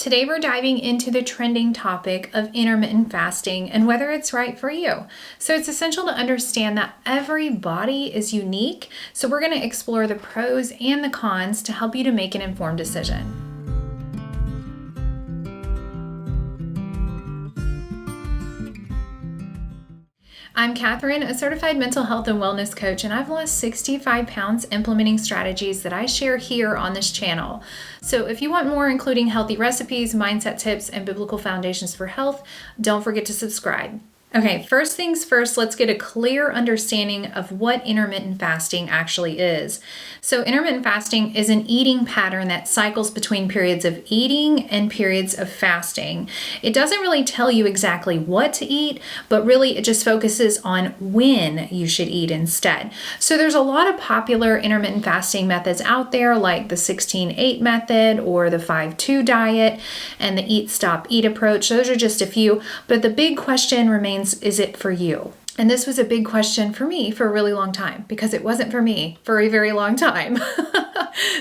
Today we're diving into the trending topic of intermittent fasting and whether it's right for you. So it's essential to understand that every body is unique. So we're going to explore the pros and the cons to help you to make an informed decision. I'm Kathryn, a certified mental health and wellness coach, and I've lost 65 pounds implementing strategies that I share here on this channel. So if you want more, including healthy recipes, mindset tips, and biblical foundations for health, don't forget to subscribe. Okay, first things first, let's get a clear understanding of what intermittent fasting actually is. So intermittent fasting is an eating pattern that cycles between periods of eating and periods of fasting. It doesn't really tell you exactly what to eat, but really it just focuses on when you should eat instead. So there's a lot of popular intermittent fasting methods out there, like the 16-8 method or the 5-2 diet and the eat, stop, eat approach. Those are just a few, but the big question remains, is it for you? And this was a big question for me for a really long time because it wasn't for me for a very long time.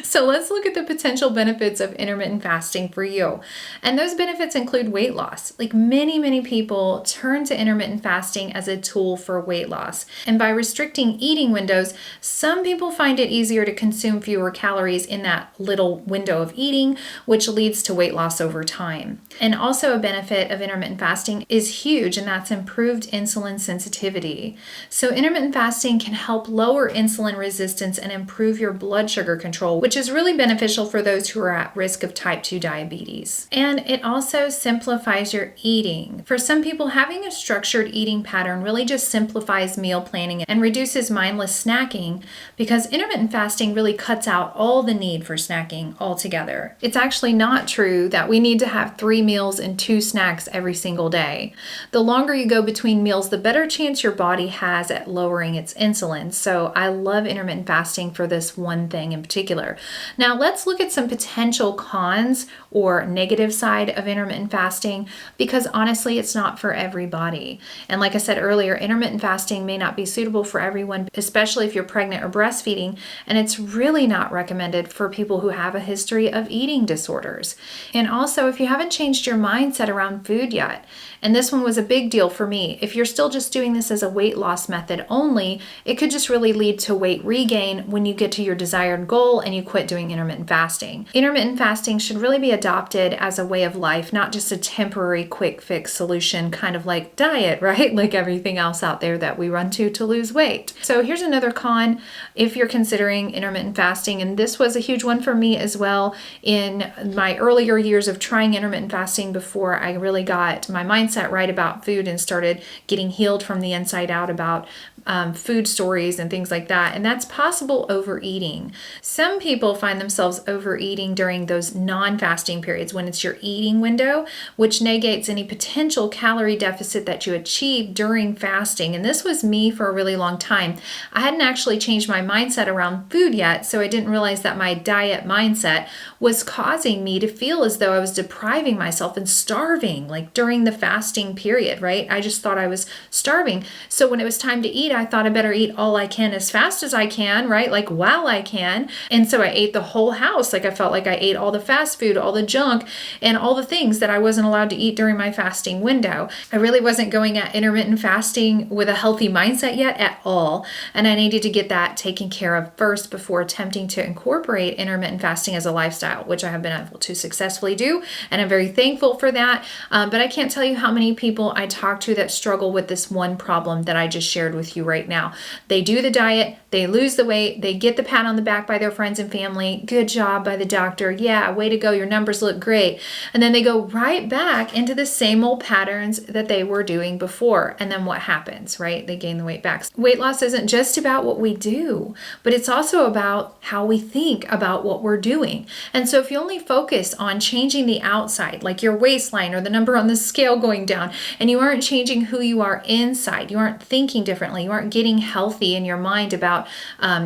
So let's look at the potential benefits of intermittent fasting for you. And those benefits include weight loss. Like many people turn to intermittent fasting as a tool for weight loss. And by restricting eating windows, some people find it easier to consume fewer calories in that little window of eating, which leads to weight loss over time. And also a benefit of intermittent fasting is huge, and that's improved insulin sensitivity. So intermittent fasting can help lower insulin resistance and improve your blood sugar control, which is really beneficial for those who are at risk of type 2 diabetes. And it also simplifies your eating. For some people, having a structured eating pattern really just simplifies meal planning and reduces mindless snacking because intermittent fasting really cuts out all the need for snacking altogether. It's actually not true that we need to have 3 meals and 2 snacks every single day. The longer you go between meals, the better chance your body has at lowering its insulin. So I love intermittent fasting for this one thing in particular. Now let's look at some potential cons or negative side of intermittent fasting because honestly it's not for everybody. And like I said earlier, intermittent fasting may not be suitable for everyone, especially if you're pregnant or breastfeeding, and it's really not recommended for people who have a history of eating disorders. And also if you haven't changed your mindset around food yet, and this one was a big deal for me. If you're still just doing this as a weight loss method only, it could just really lead to weight regain when you get to your desired goal and you quit doing intermittent fasting. Intermittent fasting should really be adopted as a way of life, not just a temporary quick fix solution, kind of like diet, right? Like everything else out there that we run to lose weight. So here's another con if you're considering intermittent fasting, and this was a huge one for me as well in my earlier years of trying intermittent fasting before I really got my mindset right about food and started getting healed from the inside out about food stories and things like that. And that's possible overeating. Some people find themselves overeating during those non-fasting periods when it's your eating window, which negates any potential calorie deficit that you achieve during fasting. And this was me for a really long time. I hadn't actually changed my mindset around food yet, so I didn't realize that my diet mindset was causing me to feel as though I was depriving myself and starving, like during the fasting period, right? I just thought I was starving. So when it was time to eat, I thought I better eat all I can as fast as I can, right? Like while I can. And so I ate the whole house. Like I felt like I ate all the fast food, all the junk, and all the things that I wasn't allowed to eat during my fasting window. I really wasn't going at intermittent fasting with a healthy mindset yet at all. And I needed to get that taken care of first before attempting to incorporate intermittent fasting as a lifestyle, which I have been able to successfully do. And I'm very thankful for that. But I can't tell you how many people I talk to that struggle with this one problem that I just shared with you right now. They do the diet, they lose the weight, they get the pat on the back by their friends and family. Good job by the doctor. Yeah, way to go. Your numbers look great. And then they go right back into the same old patterns that they were doing before. And then what happens, right? They gain the weight back. Weight loss isn't just about what we do, but it's also about how we think about what we're doing. And so if you only focus on changing the outside, like your waistline or the number on the scale going down, and you aren't changing who you are inside, you aren't thinking differently, you aren't getting healthy in your mind about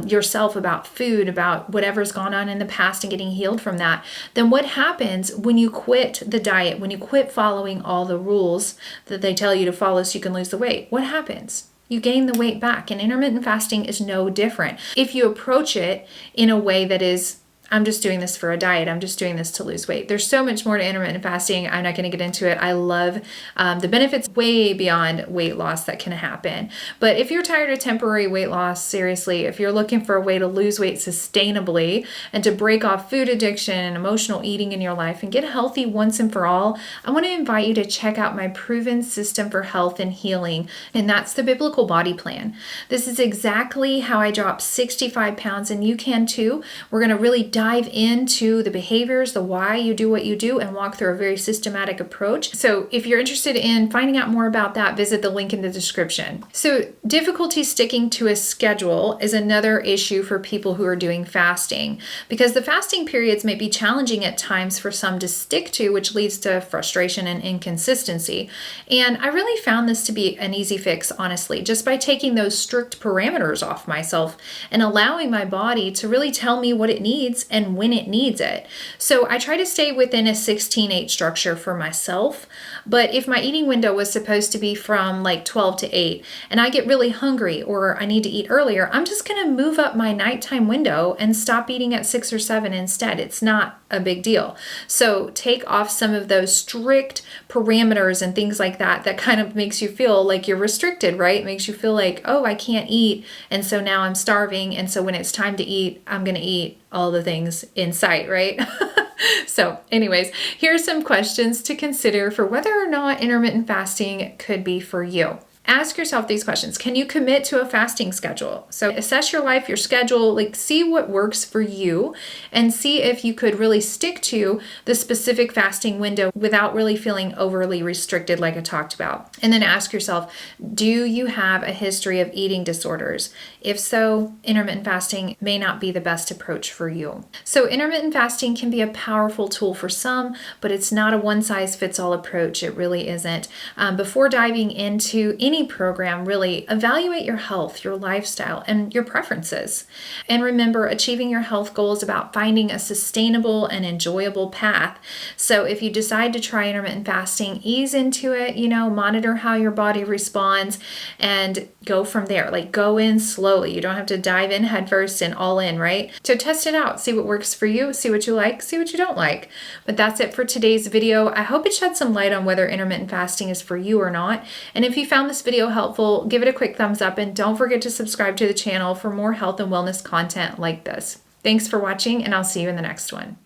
yourself, about food, about whatever's gone on in the past and getting healed from that, then what happens when you quit the diet, when you quit following all the rules that they tell you to follow so you can lose the weight? What happens? You gain the weight back, and intermittent fasting is no different. If you approach it in a way that is I'm just doing this for a diet. I'm just doing this to lose weight. There's so much more to intermittent fasting. I'm not going to get into it. I love the benefits way beyond weight loss that can happen. But if you're tired of temporary weight loss, seriously, if you're looking for a way to lose weight sustainably and to break off food addiction and emotional eating in your life and get healthy once and for all, I want to invite you to check out my proven system for health and healing, and that's the Biblical Body Plan. This is exactly how I dropped 65 pounds, and you can too. We're going to really dive into the behaviors, the why you do what you do, and walk through a very systematic approach. So if you're interested in finding out more about that, visit the link in the description. So difficulty sticking to a schedule is another issue for people who are doing fasting, because the fasting periods may be challenging at times for some to stick to, which leads to frustration and inconsistency. And I really found this to be an easy fix, honestly, just by taking those strict parameters off myself and allowing my body to really tell me what it needs and when it needs it. So I try to stay within a 16-8 structure for myself, but if my eating window was supposed to be from like 12 to 8 and I get really hungry or I need to eat earlier, I'm just going to move up my nighttime window and stop eating at 6 or 7 instead. It's not a big deal. So take off some of those strict parameters and things like that kind of makes you feel like you're restricted, right? It makes you feel like, oh, I can't eat, and so now I'm starving, and so when it's time to eat, I'm going to eat all the things in sight, right? So anyways, here's some questions to consider for whether or not intermittent fasting could be for you. Ask yourself these questions. Can you commit to a fasting schedule? So assess your life, your schedule, like see what works for you and see if you could really stick to the specific fasting window without really feeling overly restricted like I talked about. And then ask yourself, do you have a history of eating disorders? If so, intermittent fasting may not be the best approach for you. So intermittent fasting can be a powerful tool for some, but it's not a one-size-fits-all approach. It really isn't. Before diving into any program, really evaluate your health, your lifestyle, and your preferences. And remember, achieving your health goal is about finding a sustainable and enjoyable path. So if you decide to try intermittent fasting, ease into it, monitor how your body responds and go from there. Like go in slowly. You don't have to dive in headfirst and all in, right? So test it out. See what works for you. See what you like. See what you don't like. But that's it for today's video. I hope it shed some light on whether intermittent fasting is for you or not. And if you found this video helpful, give it a quick thumbs up and don't forget to subscribe to the channel for more health and wellness content like this. Thanks for watching, and I'll see you in the next one.